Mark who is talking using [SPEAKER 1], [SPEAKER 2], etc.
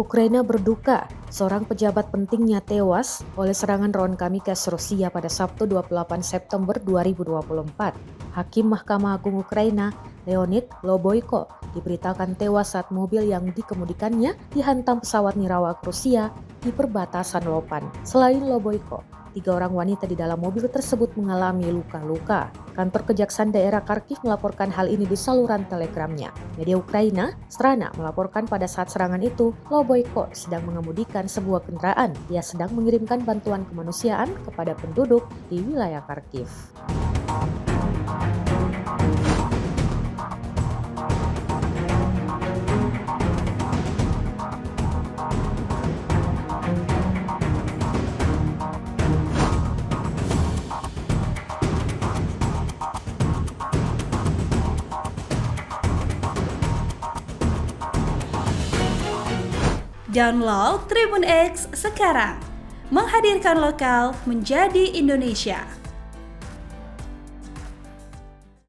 [SPEAKER 1] Ukraina berduka, seorang pejabat pentingnya tewas oleh serangan drone kamikaze Rusia pada Sabtu 28 September 2024. Hakim Mahkamah Agung Ukraina, Leonid Loboyko, diberitakan tewas saat mobil yang dikemudikannya dihantam pesawat nirawak Rusia di perbatasan Lopan. Selain Loboyko, 3 orang wanita di dalam mobil tersebut mengalami luka-luka. Kantor Kejaksaan Daerah Kharkiv melaporkan hal ini di saluran telegramnya. Media Ukraina, Strana, melaporkan pada saat serangan itu, Loboyko sedang mengemudikan sebuah kendaraan. Dia sedang mengirimkan bantuan kemanusiaan kepada penduduk di wilayah Kharkiv.
[SPEAKER 2] Download Tribun X sekarang, menghadirkan lokal menjadi Indonesia.